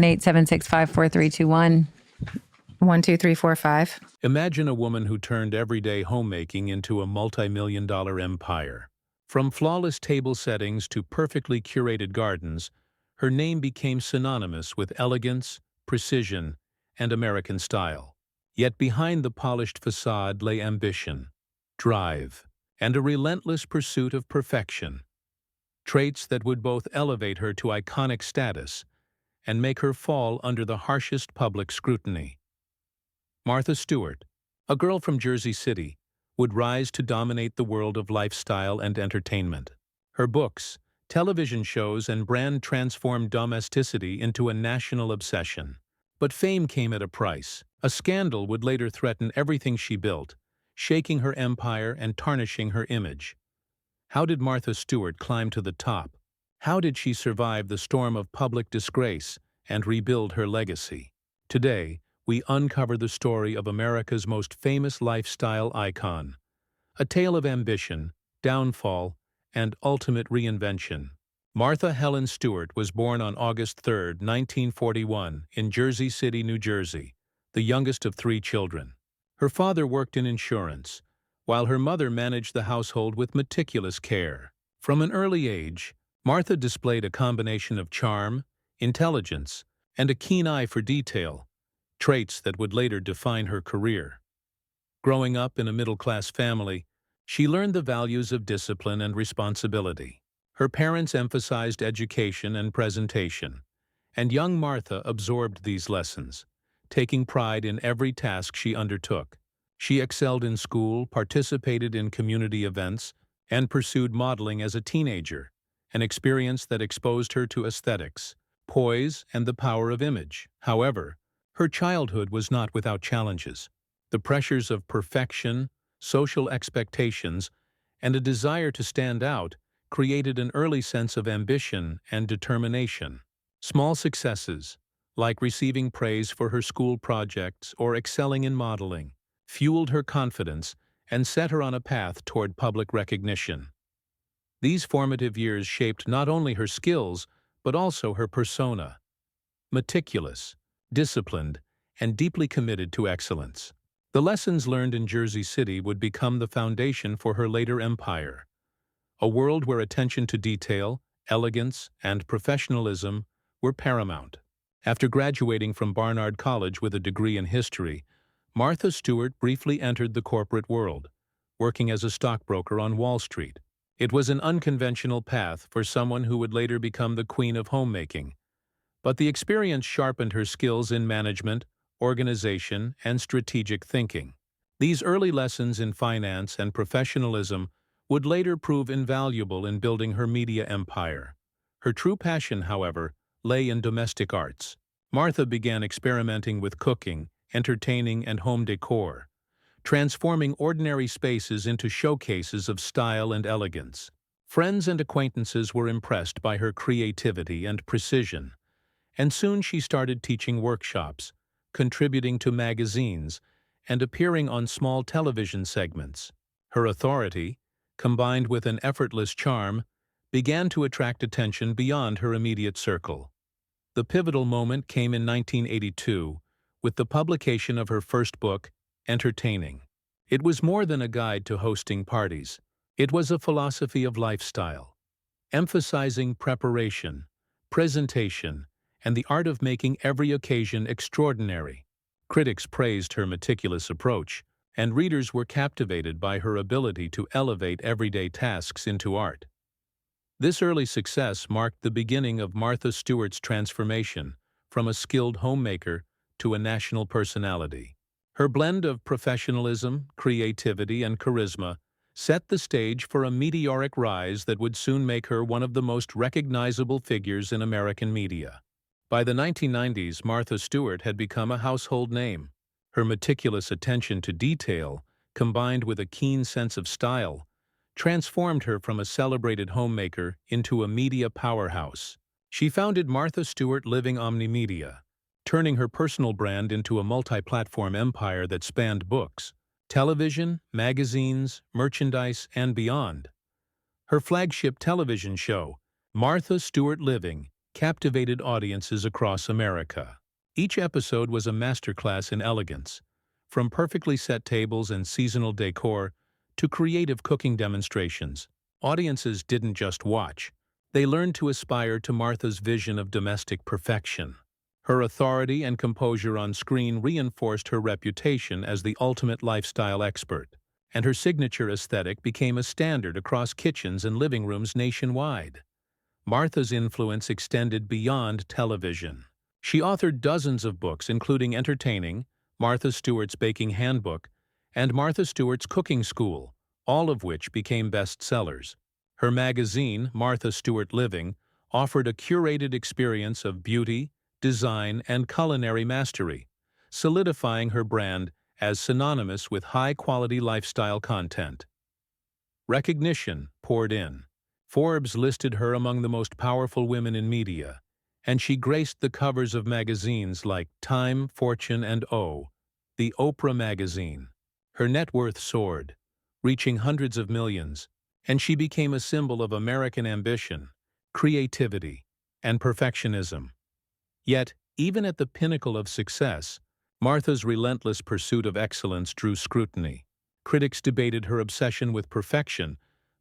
876-54321. 12345. Imagine a woman who turned everyday homemaking into a multi-million-dollar empire. From flawless table settings to perfectly curated gardens, her name became synonymous with elegance, precision, and American style. Yet behind the polished facade lay ambition, drive, and a relentless pursuit of perfection. Traits that would both elevate her to iconic status and make her fall under the harshest public scrutiny. Martha Stewart, a girl from Jersey City, would rise to dominate the world of lifestyle and entertainment. Her books, television shows, and brand transformed domesticity into a national obsession. But fame came at a price. A scandal would later threaten everything she built, shaking her empire and tarnishing her image. How did Martha Stewart climb to the top? How did she survive the storm of public disgrace and rebuild her legacy? Today, we uncover the story of America's most famous lifestyle icon, a tale of ambition, downfall, and ultimate reinvention. Martha Helen Stewart was born on August 3, 1941, in Jersey City, New Jersey, the youngest of 3 children. Her father worked in insurance, while her mother managed the household with meticulous care. From an early age, Martha displayed a combination of charm, intelligence, and a keen eye for detail, traits that would later define her career. Growing up in a middle-class family, she learned the values of discipline and responsibility. Her parents emphasized education and presentation, and young Martha absorbed these lessons, taking pride in every task she undertook. She excelled in school, participated in community events, and pursued modeling as a teenager, an experience that exposed her to aesthetics, poise, and the power of image. However, her childhood was not without challenges. The pressures of perfection, social expectations, and a desire to stand out created an early sense of ambition and determination. Small successes, like receiving praise for her school projects or excelling in modeling, fueled her confidence and set her on a path toward public recognition. These formative years shaped not only her skills, but also her persona. Meticulous, disciplined, and deeply committed to excellence. The lessons learned in Jersey City would become the foundation for her later empire, a world where attention to detail, elegance, and professionalism were paramount. After graduating from Barnard College with a degree in history, Martha Stewart briefly entered the corporate world, working as a stockbroker on Wall Street. It was an unconventional path for someone who would later become the queen of homemaking, but the experience sharpened her skills in management, organization, and strategic thinking. These early lessons in finance and professionalism would later prove invaluable in building her media empire. Her true passion, however, lay in domestic arts. Martha began experimenting with cooking, entertaining, and home decor, transforming ordinary spaces into showcases of style and elegance. Friends and acquaintances were impressed by her creativity and precision, and soon she started teaching workshops, contributing to magazines, and appearing on small television segments. Her authority, combined with an effortless charm, began to attract attention beyond her immediate circle. The pivotal moment came in 1982, with the publication of her first book, Entertaining. It was more than a guide to hosting parties. It was a philosophy of lifestyle, emphasizing preparation, presentation, and the art of making every occasion extraordinary. Critics praised her meticulous approach, and readers were captivated by her ability to elevate everyday tasks into art. This early success marked the beginning of Martha Stewart's transformation from a skilled homemaker to a national personality. Her blend of professionalism, creativity, and charisma set the stage for a meteoric rise that would soon make her one of the most recognizable figures in American media. By the 1990s, Martha Stewart had become a household name. Her meticulous attention to detail, combined with a keen sense of style, transformed her from a celebrated homemaker into a media powerhouse. She founded Martha Stewart Living Omnimedia, turning her personal brand into a multi-platform empire that spanned books, television, magazines, merchandise, and beyond. Her flagship television show, Martha Stewart Living, captivated audiences across America. Each episode was a masterclass in elegance, from perfectly set tables and seasonal decor to creative cooking demonstrations. Audiences didn't just watch. They learned to aspire to Martha's vision of domestic perfection. Her authority and composure on screen reinforced her reputation as the ultimate lifestyle expert, and her signature aesthetic became a standard across kitchens and living rooms nationwide. Martha's influence extended beyond television. She authored dozens of books, including Entertaining, Martha Stewart's Baking Handbook, and Martha Stewart's Cooking School, all of which became bestsellers. Her magazine, Martha Stewart Living, offered a curated experience of beauty, design, and culinary mastery, solidifying her brand as synonymous with high-quality lifestyle content. Recognition poured in. Forbes listed her among the most powerful women in media, and she graced the covers of magazines like Time, Fortune, and the Oprah magazine. Her net worth soared, reaching hundreds of millions, and she became a symbol of American ambition, creativity, and perfectionism. Yet, even at the pinnacle of success, Martha's relentless pursuit of excellence drew scrutiny. Critics debated her obsession with perfection,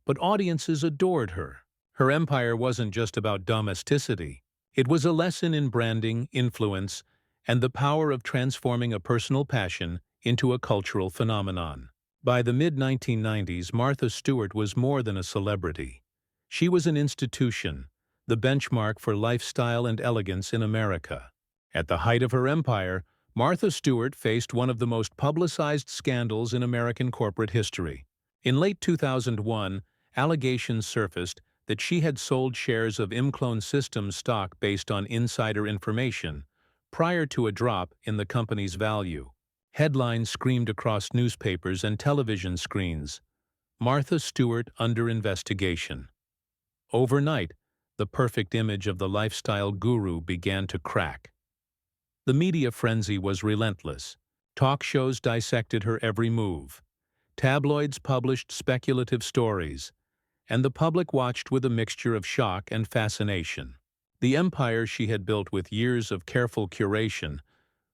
but audiences adored her. Her empire wasn't just about domesticity. It was a lesson in branding, influence, and the power of transforming a personal passion into a cultural phenomenon. By the mid-1990s, Martha Stewart was more than a celebrity. She was an institution, the benchmark for lifestyle and elegance in America. At the height of her empire, Martha Stewart faced one of the most publicized scandals in American corporate history. In late 2001, allegations surfaced that she had sold shares of Imclone Systems stock based on insider information, prior to a drop in the company's value. Headlines screamed across newspapers and television screens, "Martha Stewart under investigation." Overnight, the perfect image of the lifestyle guru began to crack. The media frenzy was relentless. Talk shows dissected her every move. Tabloids published speculative stories, and the public watched with a mixture of shock and fascination. The empire she had built with years of careful curation,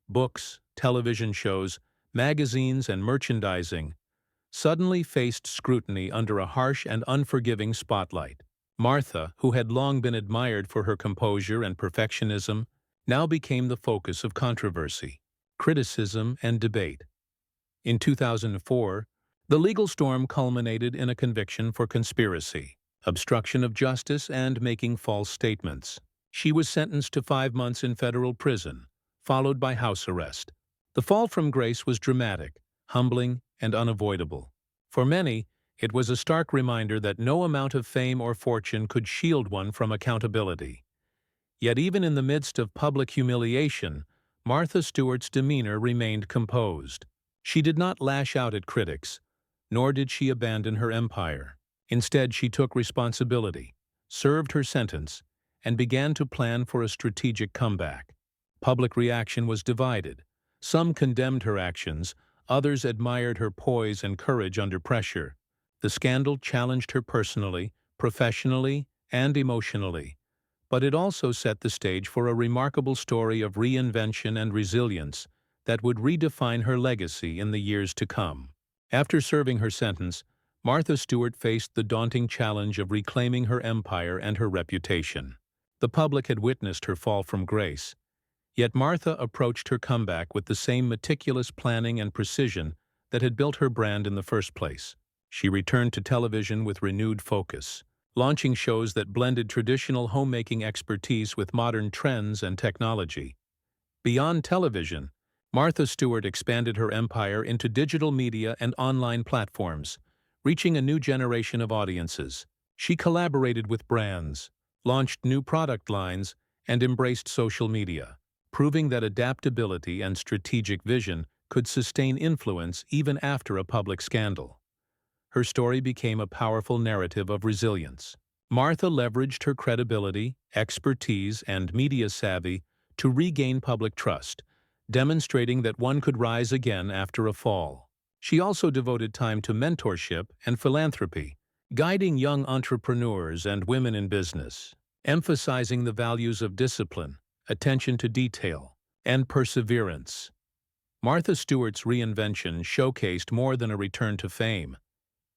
books, television shows, magazines, and merchandising, suddenly faced scrutiny under a harsh and unforgiving spotlight. Martha, who had long been admired for her composure and perfectionism, now became the focus of controversy, criticism, and debate. In 2004, the legal storm culminated in a conviction for conspiracy, obstruction of justice, and making false statements. She was sentenced to 5 months in federal prison, followed by house arrest. The fall from grace was dramatic, humbling, and unavoidable. For many, it was a stark reminder that no amount of fame or fortune could shield one from accountability. Yet even in the midst of public humiliation, Martha Stewart's demeanor remained composed. She did not lash out at critics, nor did she abandon her empire. Instead, she took responsibility, served her sentence, and began to plan for a strategic comeback. Public reaction was divided. Some condemned her actions, others admired her poise and courage under pressure. The scandal challenged her personally, professionally, and emotionally, but it also set the stage for a remarkable story of reinvention and resilience that would redefine her legacy in the years to come. After serving her sentence, Martha Stewart faced the daunting challenge of reclaiming her empire and her reputation. The public had witnessed her fall from grace, yet Martha approached her comeback with the same meticulous planning and precision that had built her brand in the first place. She returned to television with renewed focus, launching shows that blended traditional homemaking expertise with modern trends and technology. Beyond television, Martha Stewart expanded her empire into digital media and online platforms, reaching a new generation of audiences. She collaborated with brands, launched new product lines, and embraced social media, proving that adaptability and strategic vision could sustain influence even after a public scandal. Her story became a powerful narrative of resilience. Martha leveraged her credibility, expertise, and media savvy to regain public trust, demonstrating that one could rise again after a fall. She also devoted time to mentorship and philanthropy, guiding young entrepreneurs and women in business. emphasizing the values of discipline, attention to detail, and perseverance. Martha Stewart's reinvention showcased more than a return to fame.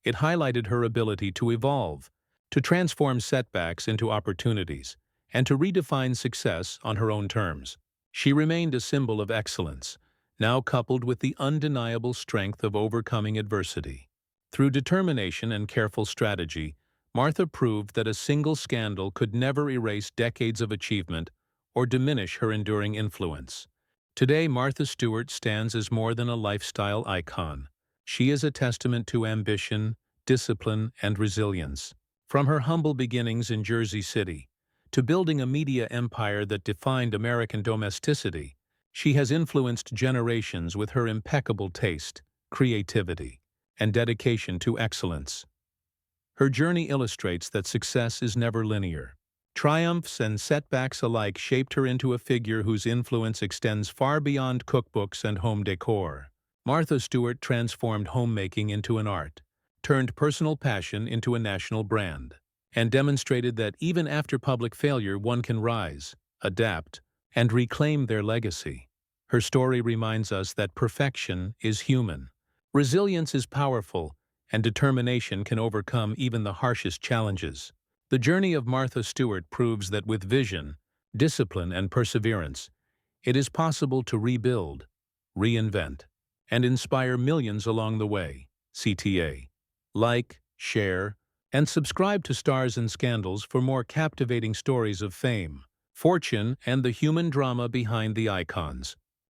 It highlighted her ability to evolve, to transform setbacks into opportunities, and to redefine success on her own terms. She remained a symbol of excellence, now coupled with the undeniable strength of overcoming adversity. Through determination and careful strategy, Martha proved that a single scandal could never erase decades of achievement or diminish her enduring influence. Today, Martha Stewart stands as more than a lifestyle icon. She is a testament to ambition, discipline, and resilience. From her humble beginnings in Jersey City to building a media empire that defined American domesticity, she has influenced generations with her impeccable taste, creativity, and dedication to excellence. Her journey illustrates that success is never linear. Triumphs and setbacks alike shaped her into a figure whose influence extends far beyond cookbooks and home decor. Martha Stewart transformed homemaking into an art, turned personal passion into a national brand, and demonstrated that even after public failure one can rise, adapt, and reclaim their legacy. Her story reminds us that perfection is human, resilience is powerful, and determination can overcome even the harshest challenges. The journey of Martha Stewart proves that with vision, discipline, and perseverance, it is possible to rebuild, reinvent, and inspire millions along the way. CTA. Like, share, and subscribe to Stars and Scandals for more captivating stories of fame, fortune, and the human drama behind the icons.